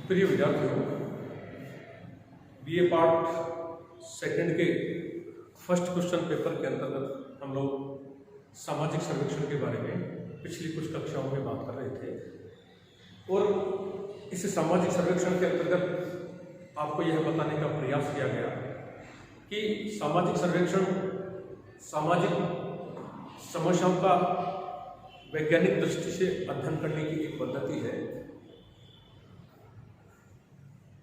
प्रिय विद्यार्थियों, BA part second के फर्स्ट क्वेश्चन पेपर के अंतर्गत हम लोग सामाजिक सर्वेक्षण के बारे में पिछली कुछ कक्षाओं में बात कर रहे थे और इस सामाजिक सर्वेक्षण के अंतर्गत आपको यह बताने का प्रयास किया गया कि सामाजिक सर्वेक्षण सामाजिक समस्याओं का वैज्ञानिक दृष्टि से अध्ययन करने की एक पद्धति है।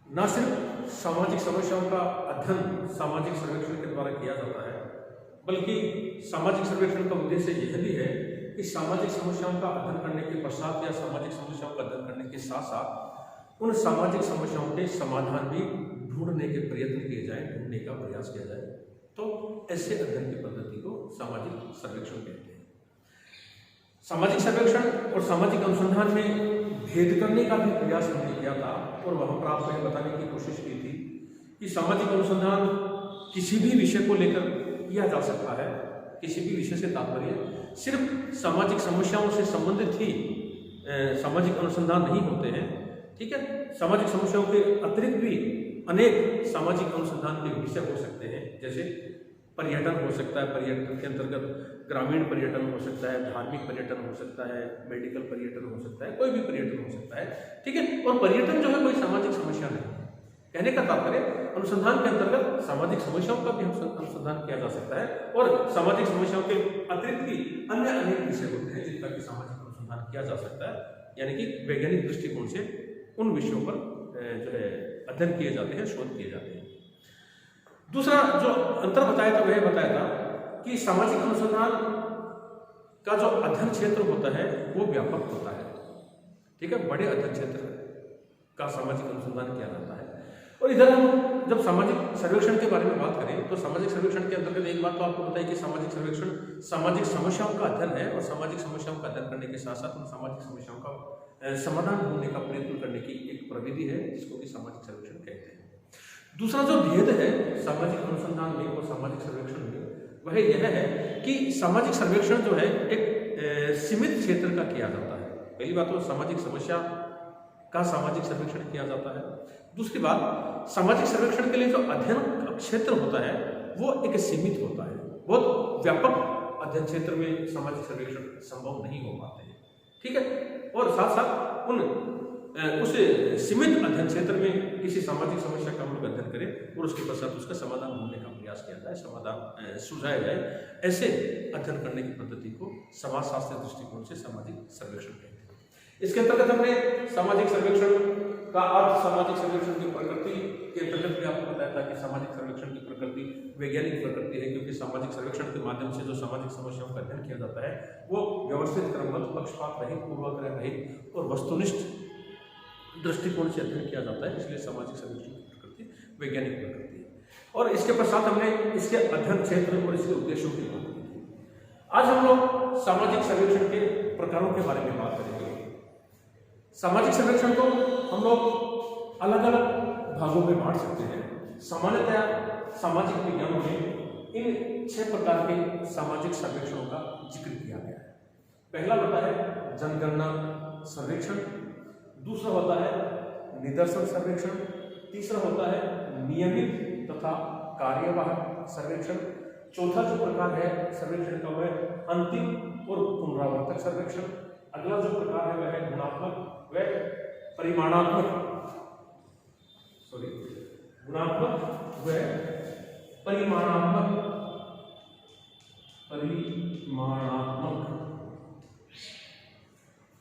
न सिर्फ सामाजिक समस्याओं का अध्ययन सामाजिक सर्वेक्षण के द्वारा किया जाता है, बल्कि सामाजिक सर्वेक्षण का उद्देश्य यह भी है कि सामाजिक समस्याओं का अध्ययन करने के पश्चात या सामाजिक समस्याओं का अध्ययन करने के साथ साथ उन सामाजिक समस्याओं के समाधान भी ढूंढने के प्रयत्न किए जाए, ढूंढने का प्रयास किया जाए। तो ऐसे अध्ययन की पद्धति को सामाजिक सर्वेक्षण कहते हैं। सामाजिक सर्वेक्षण और सामाजिक अनुसंधान में भेद करने का भी प्रयास हमने किया था और वहां पर आपको यह बताने की कोशिश की थी कि सामाजिक अनुसंधान किसी भी विषय को लेकर किया जा सकता है। किसी भी विषय से तात्पर्य सिर्फ सामाजिक समस्याओं से संबंधित ही सामाजिक अनुसंधान नहीं होते हैं, ठीक है। सामाजिक समस्याओं के अतिरिक्त भी अनेक सामाजिक अनुसंधान के विषय हो सकते हैं, जैसे पर्यटन हो सकता है, पर्यटन के अंतर्गत ग्रामीण पर्यटन हो सकता है, धार्मिक पर्यटन हो सकता है, मेडिकल पर्यटन हो सकता है, कोई भी पर्यटन हो सकता है, ठीक है। और पर्यटन जो है कोई सामाजिक समस्या नहीं है। कहने का तात्पर्य अनुसंधान के अंतर्गत सामाजिक समस्याओं का भी अनुसंधान किया जा सकता है और सामाजिक समस्याओं के अतिरिक्त भी अन्य अनेक विषय होते हैं जिनका भी सामाजिक अनुसंधान किया जा सकता है, यानी कि वैज्ञानिक दृष्टिकोण से उन विषयों पर जो है अध्ययन किए जाते हैं, शोध किए जाते हैं। दूसरा जो अंतर बताया था वह बताया था कि सामाजिक अनुसंधान का जो अध्ययन क्षेत्र होता है वो व्यापक होता है, ठीक है। बड़े अध्ययन क्षेत्र का सामाजिक अनुसंधान किया जाता है। और इधर हम जब सामाजिक सर्वेक्षण के बारे में बात करें तो सामाजिक सर्वेक्षण के अंतर्गत एक बात तो आपको बताइए कि सामाजिक सर्वेक्षण सामाजिक समस्याओं का अध्ययन है और सामाजिक समस्याओं का अध्ययन करने के साथ साथ उन सामाजिक समस्याओं का समाधान ढूंढने का प्रयत्न करने की एक प्रविधि है जिसको कि सामाजिक सर्वेक्षण कहते हैं। दूसरा जो भेद है सामाजिक अनुसंधान में और सामाजिक सर्वेक्षण में वह यह है कि सामाजिक सर्वेक्षण जो है एक सीमित क्षेत्र का किया जाता है। पहली बात तो सामाजिक समस्या का सामाजिक सर्वेक्षण किया जाता है। दूसरी बात, सामाजिक सर्वेक्षण के लिए जो अध्ययन क्षेत्र होता है वो एक सीमित होता है। बहुत व्यापक अध्ययन क्षेत्र में सामाजिक सर्वेक्षण संभव नहीं हो पाते हैं, ठीक है। और साथ साथ उस सीमित अध्ययन क्षेत्र में किसी सामाजिक समस्या का हम लोग अध्ययन करें और उसके पश्चात उसका समाधान ढूंढने का प्रयास किया जाए, समाधान सुझाया जाए, ऐसे अध्ययन करने की पद्धति को समाजशास्त्र दृष्टिकोण से सामाजिक सर्वेक्षण कहते हैं। इसके अंतर्गत हमने सामाजिक सर्वेक्षण का अर्थ, सामाजिक सर्वेक्षण की प्रकृति के अंतर्गत भी आपको बताया था कि सामाजिक सर्वेक्षण की प्रकृति वैज्ञानिक प्रकृति है, क्योंकि सामाजिक सर्वेक्षण के माध्यम से जो सामाजिक समस्याओं का अध्ययन किया जाता है वो व्यवस्थित, क्रमबद्ध, पक्षपात रहित, पूर्वाग्रह रहित और वस्तुनिष्ठ दृष्टिकोण से अध्ययन किया जाता है। इसलिए सामाजिक सर्वेक्षण की प्रकृति वैज्ञानिक प्रकृति है। और इसके पश्चात हमने इसके अध्ययन क्षेत्र और इसके उद्देश्यों की बात की थी। आज हम लोग सामाजिक सर्वेक्षण के प्रकारों के बारे में बात करेंगे। सामाजिक सर्वेक्षण को हम लोग अलग अलग भागों में बांट सकते हैं। सामान्यतया सामाजिक विज्ञानों में इन 6 प्रकार के सामाजिक सर्वेक्षणों का जिक्र किया गया है। पहला होता है जनगणना सर्वेक्षण, दूसरा होता है निदर्शन सर्वेक्षण, तीसरा होता है नियमित तथा कार्यवाहक सर्वेक्षण, चौथा जो प्रकार है सर्वेक्षण का वह अंतिम और पुनरावर्तक सर्वेक्षण, अगला जो प्रकार है वह है गुणात्मक व परिमाणात्मक गुणात्मक व परिमाणात्मक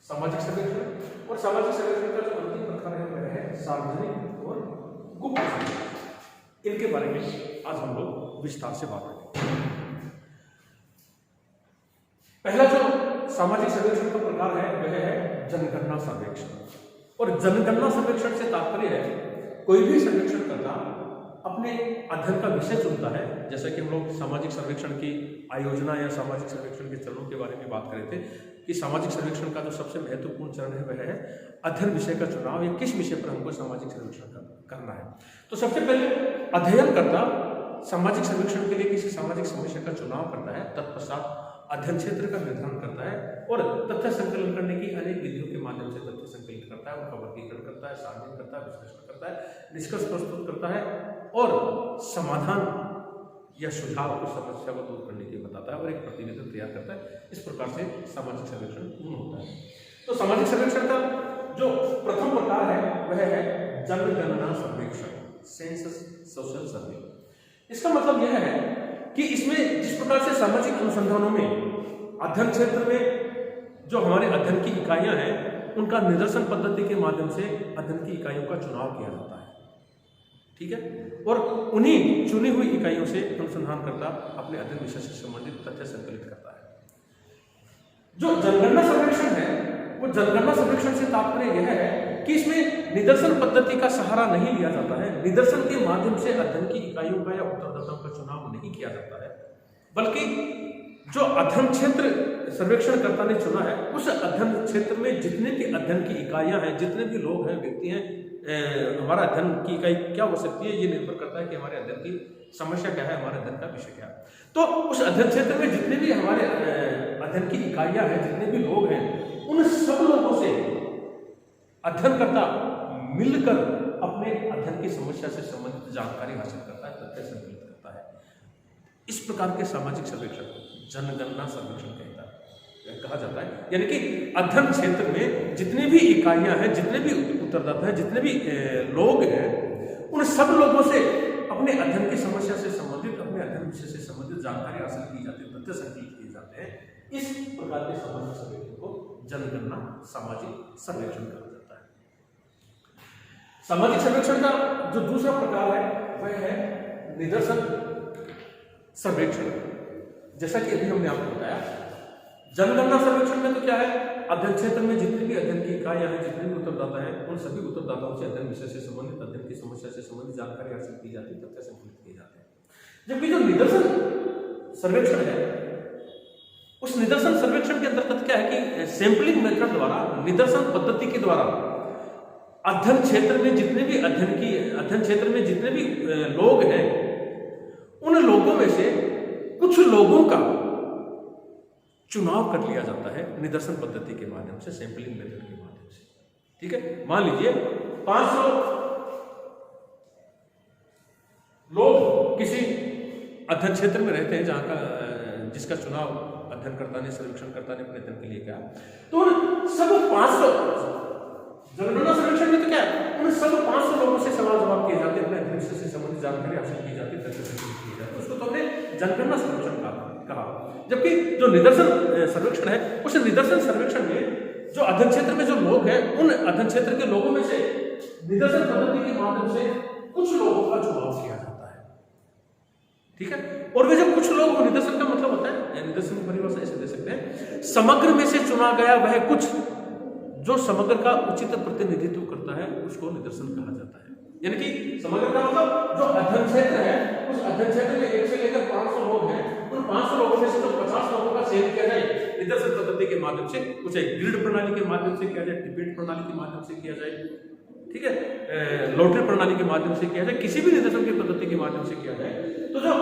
सामाजिक सर्वेक्षण। और सामाजिक सर्वेक्षण का जो अंतिम प्रकार है वह है सार्वजनिक और गुप्त सर्वेक्षण। इनके बारे में आज हम लोग विस्तार से बात करेंगे। पहला जो सामाजिक सर्वेक्षण का प्रकार है वह है जनगणना सर्वेक्षण। और जनगणना सर्वेक्षण से तात्पर्य है कोई भी सर्वेक्षण करता अपने अध्ययन का विषय चुनता है। जैसा कि हम लोग सामाजिक सर्वेक्षण की आयोजना या सामाजिक सर्वेक्षण के चरणों के बारे में बात कर रहे थे कि सामाजिक सर्वेक्षण का जो सबसे महत्वपूर्ण चरण है वह है अध्ययन विषय का चुनाव, या किस विषय पर हमको सामाजिक सर्वेक्षण करना है। तो सबसे पहले अध्ययन करता सामाजिक सर्वेक्षण के लिए किसी सामाजिक समस्या का चुनाव करता है, तत्पश्चात अध्ययन क्षेत्र का निर्धारण करता है और तथ्य संकलन करने की अनेक विधियों के माध्यम से तथ्य संकलित करता है, उनका वर्गीकरण करता है, सारणीबद्ध करता है, विश्लेषण करता है, निष्कर्ष प्रस्तुत करता है और समाधान या सुझाव को समस्या को दूर करने के लिए बताता है और एक प्रतिवेदन तैयार करता है। इस प्रकार से सामाजिक सर्वेक्षण पूर्ण होता है। तो सामाजिक सर्वेक्षण का जो प्रथम प्रकार है वह है जनगणना सर्वेक्षण, सेंसस सोशल सर्वे। इसका मतलब यह है कि इसमें जिस प्रकार से सामाजिक अनुसंधानों में अध्ययन क्षेत्र में जो हमारे अध्ययन की इकाइयां हैं उनका निदर्शन पद्धति के माध्यम से अध्ययन की इकाइयों का चुनाव किया जाता है, ठीक है, और उन्हीं चुनी हुई इकाइयों से अनुसंधानकर्ता अपने अध्ययन विषय से संबंधित तथ्य संकलित करता है। जो जनगणना सर्वेक्षण है वो जनगणना सर्वेक्षण से तात्पर्य यह है कि इसमें निदर्शन पद्धति का सहारा नहीं लिया जाता है, निदर्शन के माध्यम से अध्ययन की इकाइयों का या उत्तरदाताओं का चुनाव नहीं किया जाता है, बल्कि जो अध्ययन क्षेत्र सर्वेक्षणकर्ता ने चुना है उस अध्ययन क्षेत्र में जितने भी अध्ययन की इकाइयां हैं, जितने भी लोग हैं, व्यक्ति हैं, हमारा अध्ययन की इकाई क्या हो सकती है ये निर्भर करता है कि हमारे अध्ययन की समस्या क्या है, हमारे अध्ययन का विषय क्या है। तो उस अध्ययन क्षेत्र में जितने भी हमारे अध्ययन की इकाइयां हैं, जितने भी लोग हैं, उन सब लोगों से अध्ययनकर्ता मिलकर अपने अध्ययन की समस्या से संबंधित जानकारी हासिल करता है, तथ्य संकलित करता है। इस प्रकार के सामाजिक सर्वेक्षण जनगणना सर्वेक्षण कहा जाता है। यानी कि अध्ययन क्षेत्र में जितनी भी इकाइयां हैं, जितने भी उत्तरदाता हैं, जितने भी लोग हैं, उन सब लोगों से अपने अध्ययन की समस्या से संबंधित, अपने अध्ययन विषय से संबंधित जानकारी हासिल की जाती है, तथ्य संकलित किए जाते हैं। इस प्रकार के सामाजिक सर्वेक्षण को जनगणना सामाजिक सर्वेक्षण कहा जाता है। सामाजिक सर्वेक्षण का जो दूसरा प्रकार है वह है निदर्शन सर्वेक्षण। जैसा कि अभी हमने आपको बताया, जनगणना सर्वेक्षण में तो क्या है, अध्ययन क्षेत्र में जितने भी अध्ययन की इकाइयां हैं, जितने भी उत्तरदाता हैं, उन सभी उत्तरदाताओं से अध्ययन विषय से संबंधित, अध्ययन की समस्या से संबंधित जानकारी हासिल की जाती है, तथ्य संकलित किए जाते हैं। जबकि जो निदर्शन सर्वेक्षण है, उस निदर्शन सर्वेक्षण के अंतर्गत क्या है कि सैंपलिंग मेथड द्वारा, निदर्शन पद्धति के द्वारा अध्ययन क्षेत्र में जितने भी अध्ययन क्षेत्र में जितने भी लोग हैं, उन लोगों में से कुछ लोगों का चुनाव कर लिया जाता है निदर्शन पद्धति के माध्यम से, सैंपलिंग मेथड के माध्यम से, ठीक है। मान लीजिए 500 लोग किसी अध्ययन क्षेत्र में रहते हैं जहां का जिसका चुनाव अध्ययनकर्ता ने, सर्वेक्षणकर्ता ने अपने अध्ययन के लिए किया, तो उन सब 500 जनगणना सर्वेक्षण में तो क्या है, उन सब 500 लोगों से सवाल जवाब किए जाते हैं, अपने अध्ययन से संबंधित जानकारी हासिल की जाती है, तथ्य संकलित किए जाते हैं। उसको तो हमने जनगणना सर्वेक्षण कहा। जबकि जो निदर्शन सर्वेक्षण है, उस निदर्शन सर्वेक्षण में जो अध्ययन क्षेत्र में जो लोग हैं, उन अध्ययन क्षेत्र के लोगों में से निदर्शन पद्धति के माध्यम से कुछ लोगों का चुनाव किया जाता है, ठीक है। और वे जो कुछ लोग, निदर्शन का मतलब होता है, निदर्शन की परिभाषा ऐसे दे सकते हैं, समग्र में से चुना गया वह कुछ जो समग्र का उचित प्रतिनिधित्व करता है, उसको निदर्शन कहा जाता है। यानी कि समग्र का मतलब जो अध्ययन क्षेत्र है, उस अध्ययन क्षेत्र में 1 से लेकर 500 लोग हैं, उन 500 लोगों में से तो 50 लोगों का चयन किया जाए निदर्शन पद्धति के माध्यम से, उसे ग्रिड प्रणाली के माध्यम से किया जाए, डिबेट प्रणाली के माध्यम से किया जाए, ठीक है, लॉटरी प्रणाली के माध्यम से किया जाए, किसी भी निदर्शन की पद्धति के माध्यम से किया जाए। तो जो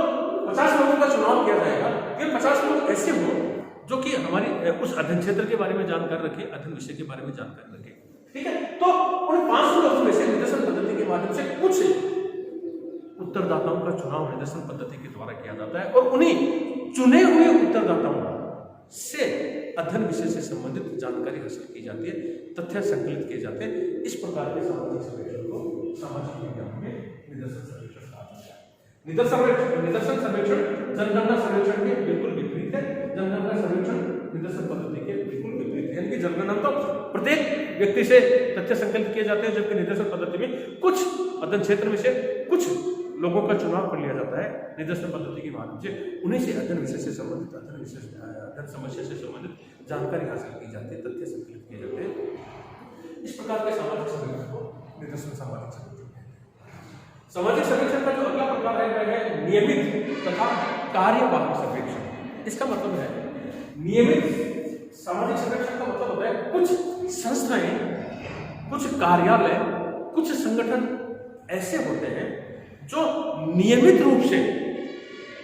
50 लोगों का चुनाव किया जाएगा, ये 50 लोग ऐसे हो जो कि हमारी उस अध्ययन क्षेत्र के बारे में जानकारी रखे, अध्ययन विषय के बारे में जानकारी रखे, ठीक है। तो उन 500 लोगों में से निदर्शन पद्धति के माध्यम से कुछ उत्तरदाताओं का चुनाव निदर्शन पद्धति के द्वारा किया जाता है और उन्हीं चुने हुए उत्तरदाताओं से अध्ययन विषय से संबंधित जानकारी हासिल की जाती है, तथ्य संकलित किए जाते हैं। इस प्रकार के सामाजिक सर्वेक्षण को सामाजिक विज्ञान में निदर्शन सर्वेक्षण कहा जाता है। निदर्शन सर्वेक्षण जनगणना सर्वेक्षण के बिल्कुल विपरीत है। जनगणना सर्वेक्षण निदर्शन पद्धति के बिल्कुल विपरीत है। यानी कि जनगणना तो प्रत्येक व्यक्ति से तथ्य संकलित किए जाते हैं, जबकि निदर्शन पद्धति में कुछ अध्ययन क्षेत्र में से कुछ लोगों का चुनाव कर लिया जाता है निदर्शन पद्धति के माध्यम से, उन्हीं से अध्ययन विषय से संबंधित, अध्ययन समस्या से संबंधित जानकारी हासिल की जाती है, तथ्य संकलित किए जाते हैं। इस प्रकार के सामाजिक सर्वेक्षण को निदर्शन सामाजिक सर्वेक्षण कहते हैं। सामाजिक सर्वेक्षण का जो अगला प्रकार है वह है नियमित तथा कार्यवाहक सर्वेक्षण। इसका मतलब है नियमित सामाजिक सर्वेक्षण का मतलब होता है कुछ संस्थाएं, कुछ कार्यालय, कुछ संगठन ऐसे होते हैं जो नियमित रूप से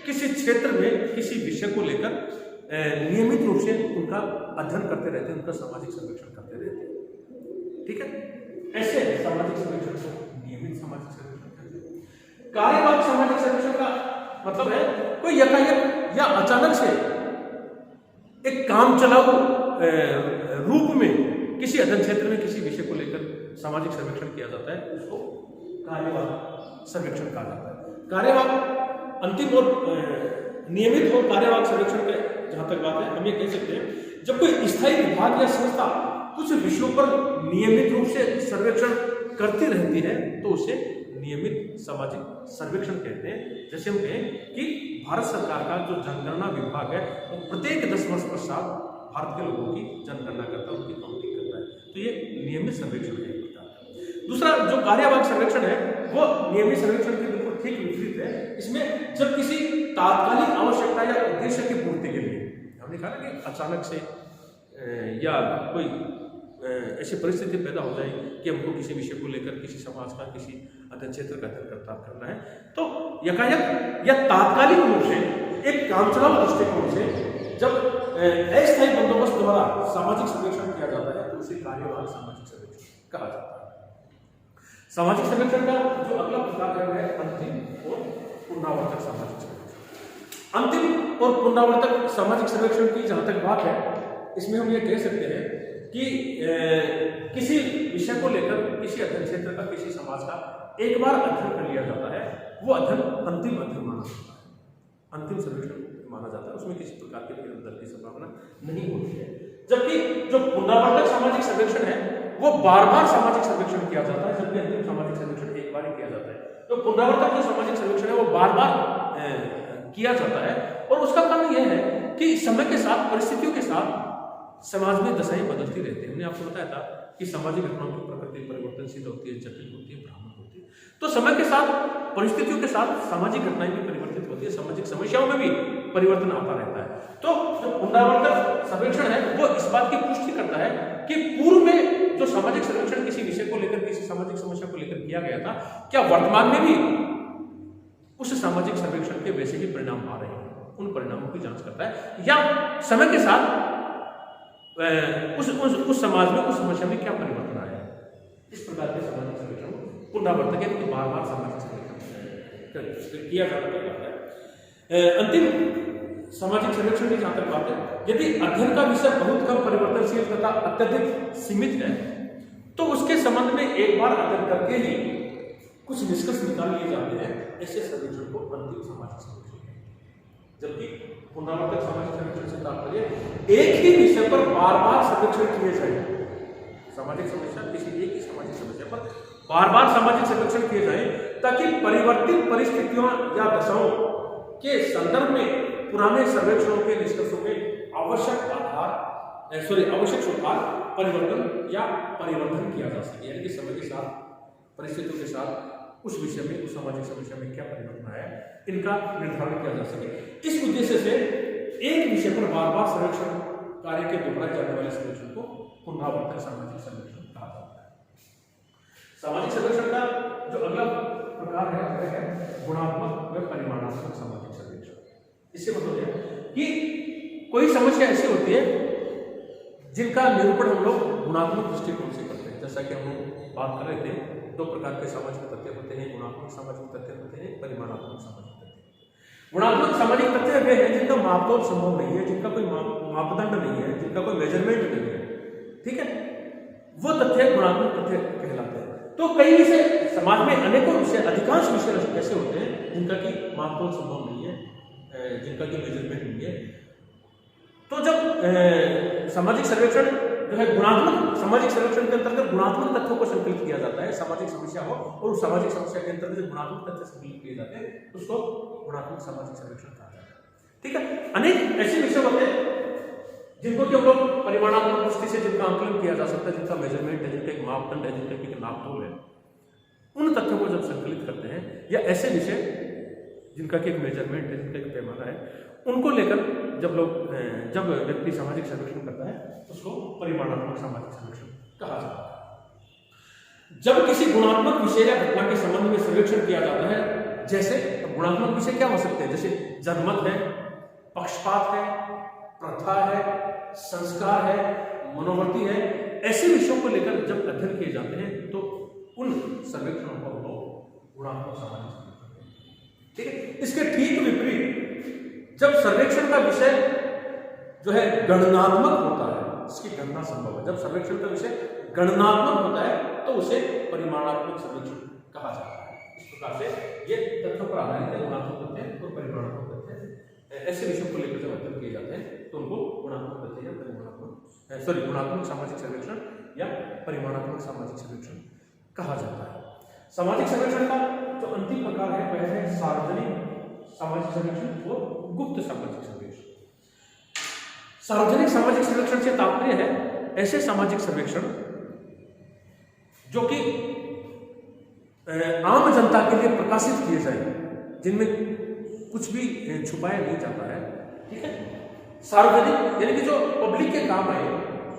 किसी क्षेत्र में किसी विषय को लेकर नियमित रूप से उनका अध्ययन करते रहते हैं, उनका सामाजिक सर्वेक्षण करते रहते हैं। ठीक है, ऐसे सामाजिक सर्वेक्षण को नियमित सामाजिक सर्वेक्षण कहते हैं। कार्यवाहक सामाजिक सर्वेक्षण का मतलब है कोई यकायक या अचानक से एक काम चलाऊ रूप में किसी अध्ययन क्षेत्र में किसी विषय को लेकर सामाजिक सर्वेक्षण किया जाता है, उसको कार्यवाहक सर्वेक्षण कहा जाता है। कार्यवाहक अंतिम और नियमित और कार्यवाहक सर्वेक्षण का जहां तक बात है, हम ये कह सकते हैं जब कोई स्थायी विभाग या संस्था कुछ विषयों पर नियमित रूप से सर्वेक्षण करती रहती है तो उसे नियमित सामाजिक सर्वेक्षण कहते हैं। जैसे हम कहें कि भारत सरकार का जो जनगणना विभाग है वो प्रत्येक 10 वर्ष पश्चात भारत के लोगों की जनगणना करता है, उनकी काउंटिंग करता है, तो ये नियमित सर्वेक्षण है। दूसरा जो कार्यवाहक सर्वेक्षण है वो नियमित सर्वेक्षण के बिल्कुल ठीक विपरीत है। इसमें जब किसी तात्कालिक आवश्यकता या उद्देश्य की पूर्ति के लिए, हमने कहा कि अचानक से या कोई ऐसी परिस्थिति पैदा हो जाए कि हमको किसी विषय को लेकर किसी समाज का किसी अध्ययन क्षेत्र का अध्ययन करना है, तो यकायक या तात्कालिक रूप से एक कामचलाऊ दृष्टिकोण से जब अस्थायी बंदोबस्त द्वारा सामाजिक सर्वेक्षण किया जाता है तो उसे कार्यवाहक सामाजिक सर्वेक्षण कहा जाता है। सामाजिक सर्वेक्षण का जो अगला प्रकार है वह अंतिम और पुनरावर्तक सामाजिक सर्वेक्षण। अंतिम और पुनरावर्तक सामाजिक सर्वेक्षण की जहां तक बात है, इसमें हम ये कह सकते हैं कि किसी विषय को लेकर किसी अध्ययन क्षेत्र का किसी समाज का एक बार अध्ययन कर लिया जाता है, वो अध्ययन अंतिम अध्ययन माना जाता है, अंतिम सर्वेक्षण माना जाता है, उसमें किसी प्रकार के फेरबदल की संभावना नहीं होती है। जबकि जो पुनरावर्तक सामाजिक सर्वेक्षण है वो बार बार सामाजिक सर्वेक्षण किया जाता है, जबकि अंतिम सामाजिक सर्वेक्षण एक बार ही किया जाता है। तो पुनरावर्तक जो सामाजिक सर्वेक्षण है वो बार बार किया जाता है और उसका कारण यह है कि समय के साथ, परिस्थितियों के साथ समाज में दशाएं बदलती रहती है। हमने आपको बताया था कि सामाजिक घटनाओं की प्रकृति परिवर्तनशील होती है, जटिल होती है, भ्रामक होती है। तो समय के साथ, परिस्थितियों के साथ सामाजिक घटनाएं भी परिवर्तित होती है, सामाजिक समस्याओं में भी परिवर्तन आता रहता है। तो जो पुनरावर्तक सर्वेक्षण है वो इस बात की पुष्टि करता है कि पूर्व में जो सामाजिक सर्वेक्षण किसी विषय को लेकर, किसी सामाजिक समस्या को लेकर किया गया था, क्या वर्तमान में भी उस सामाजिक सर्वेक्षण के वैसे ही परिणाम आ रहे हैं, उन परिणामों की जांच करता है, या समय के साथ उस समाज में, उस समस्या में क्या परिवर्तन आया है। इस प्रकार के सामाजिक सर्वेक्षण पुनरावर्तक यानी कि बार बार सामाजिक सर्वेक्षण किया जाता है। अंतिम सामाजिक सर्वेक्षण की जहां तक बात है, यदि अध्ययन का विषय बहुत कम परिवर्तनशील तथा अत्यधिक सीमित है तो उसके संबंध में एक बार अध्ययन करके ही कुछ निष्कर्ष निकाल लिए जाते हैं, ऐसे सर्वेक्षण को अंतिम सामाजिक सर्वेक्षण है। जबकि पुनरावर्तक सामाजिक सर्वेक्षण से तात्पर्य एक ही विषय पर बार बार सर्वेक्षण किए जाए, सामाजिक समस्या, किसी एक ही सामाजिक समस्या पर बार बार सामाजिक सर्वेक्षण किए जाए ताकि परिवर्तित परिस्थितियों या दशाओं के संदर्भ में पुराने सर्वेक्षणों के निष्कर्षों में आवश्यक सुधार, परिवर्तन या परिवर्धन किया जा सके, यानी कि समय के साथ, परिस्थितियों के साथ उस विषय में, उस सामाजिक समस्या में क्या परिवर्तन आया है, इनका निर्धारण किया जा सके। इस उद्देश्य से एक विषय पर बार बार सर्वेक्षण कार्य के दोहराए जाने वाले सर्वेक्षण को पुनरावर्तक सामाजिक सर्वेक्षण कहा जाता है। सामाजिक सर्वेक्षण का जो अगला प्रकार है वह है गुणात्मक व परिमाणात्मक सामाजिक सर्वेक्षण। इससे मतलब है कि कोई समस्या ऐसी होती है जिनका निरूपण हम लोग गुणात्मक दृष्टिकोण से करते हैं। जैसा कि हम लोग बात कर रहे थे, दो प्रकार के सामाजिक तथ्य होते हैं, गुणात्मक सामाजिक तथ्य होते हैं, परिमाणात्मक सामाजिक तथ्य। गुणात्मक सामाजिक तथ्य वे हैं जिनका मापतोल संभव नहीं है, जिनका कोई मापदंड नहीं है, जिनका कोई मेजरमेंट नहीं है, ठीक है, वो तथ्य गुणात्मक तथ्य कहलाते हैं। तो कई विषय समाज में, अनेकों विषय, अधिकांश विषय ऐसे होते हैं जिनका की मापतोल संभव नहीं है, जिनका की मेजरमेंट नहीं है। तो जब सामाजिक सर्वेक्षण जो है गुणात्मक सामाजिक सर्वेक्षण के अंतर्गत गुणात्मक तथ्यों को संकलित किया जाता है, सामाजिक समस्या हो और उस सामाजिक समस्या के अंतर्गत जो गुणात्मक तथ्य संकलित किए जाते हैं उसको गुणात्मक सामाजिक सर्वेक्षण कहा जाता है। ठीक है, अनेक ऐसे विषय होते हैं जिनको कि हम लोग परिमाणात्मक दृष्टि से जिनका आंकलन किया जा सकता है, जिनका मेजरमेंट है, जिनका एक मापदंड है, जिनका एक नापतोल है, उन तथ्यों को जब संकलित करते हैं, या ऐसे विषय जिनका कि एक मेजरमेंट है, जिनका एक पैमाना है, उनको लेकर जब व्यक्ति सामाजिक सर्वेक्षण करता है उसको परिमाणात्मक सामाजिक सर्वेक्षण कहा जाता है। जब किसी गुणात्मक विषय या घटना के संबंध में सर्वेक्षण किया जाता है, जैसे गुणात्मक विषय क्या हो सकते हैं, जैसे जनमत है, पक्षपात है, प्रथा है, संस्कार है, मनोवृत्ति है, ऐसे विषयों को लेकर जब अध्ययन किए जाते हैं तो उन सर्वेक्षणों को हम लोग गुणात्मक सामाजिक सर्वेक्षण कहते हैं। ठीक है, इसके ठीक विपरीत जब सर्वेक्षण का विषय जो है गणनात्मक होता है, इसकी गणना संभव है, जब सर्वेक्षण का विषय गणनात्मक होता है तो उसे परिमाणात्मक सर्वेक्षण कहा जाता है। इस प्रकार से ये तथ्यों पर आधारित है, गुणात्मक तथ्य और परिमाणात्मक तथ्य ऐसे विषयों को लेकर जब अध्ययन किए जाते हैं तो उनको गुणात्मक तथ्य या गुणात्मक सामाजिक सर्वेक्षण या परिमाणात्मक सामाजिक सर्वेक्षण कहा जाता है। सामाजिक सर्वेक्षण का जो अंतिम प्रकार है वह है सार्वजनिक सामाजिक सर्वेक्षण और गुप्त सामाजिक सर्वेक्षण। सार्वजनिक सामाजिक सर्वेक्षण से तात्पर्य है ऐसे सामाजिक सर्वेक्षण जो कि आम जनता के लिए प्रकाशित किए जाए, जिनमें कुछ भी छुपाया नहीं जाता है। ठीक है, सार्वजनिक यानी कि जो पब्लिक के काम आए,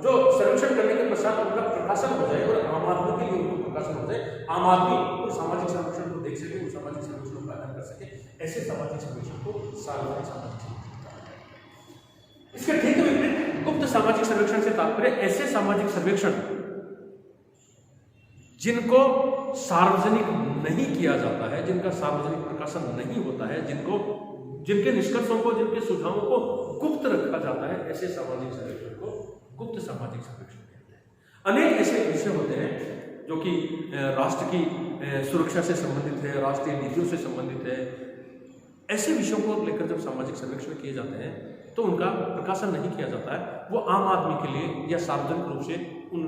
जो सर्वेक्षण करने के पश्चात उनका प्रकाशन हो जाए और आम आदमी के लिए उनको प्रकाशन हो जाए, आम आदमी उस सामाजिक सर्वेक्षण को देख सके, उस सामाजिक सर्वेक्षण का अध्ययन कर सके, ऐसे सामाजिक सर्वेक्षण को सार्वजनिक सामाजिक सर्वेक्षण कहा जाता है। इसके ठीक विपरीत गुप्त सामाजिक सर्वेक्षण से तात्पर्य ऐसे सामाजिक सर्वेक्षण जिनको सार्वजनिक नहीं किया जाता है, जिनका सार्वजनिक प्रकाशन नहीं होता है, जिनके निष्कर्षों को, जिनके सुझावों को गुप्त रखा जाता है, ऐसे सामाजिक सर्वेक्षण को गुप्त सामाजिक सर्वेक्षण कहते हैं। अनेक ऐसे विषय होते हैं जो कि राष्ट्र की सुरक्षा से संबंधित है, राष्ट्रीय नीतियों से संबंधित है। ऐसे विषयों को लेकर जब सामाजिक सर्वेक्षण किए जाते हैं तो उनका प्रकाशन नहीं किया जाता है, वो आम आदमी के लिए या सार्वजनिक रूप से उन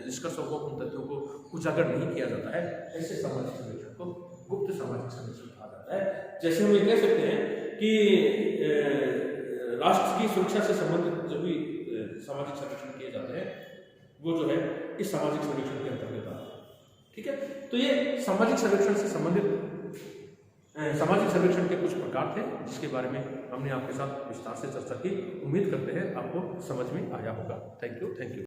निष्कर्षों को, उन तथ्यों को उजागर नहीं किया जाता है। ऐसे सामाजिक सर्वेक्षण को गुप्त सामाजिक सर्वेक्षण कहा जाता है। जैसे हम ये कह सकते हैं कि राष्ट्र की सुरक्षा से संबंधित जो भी सामाजिक सर्वेक्षण किए जाते हैं वो जो है इस सामाजिक सर्वेक्षण के अंतर्गत आता है। ठीक है, तो ये सामाजिक सर्वेक्षण से संबंधित सामाजिक सर्वेक्षण के कुछ प्रकार थे जिसके बारे में हमने आपके साथ विस्तार से चर्चा की। उम्मीद करते हैं आपको समझ में आया होगा। Thank you.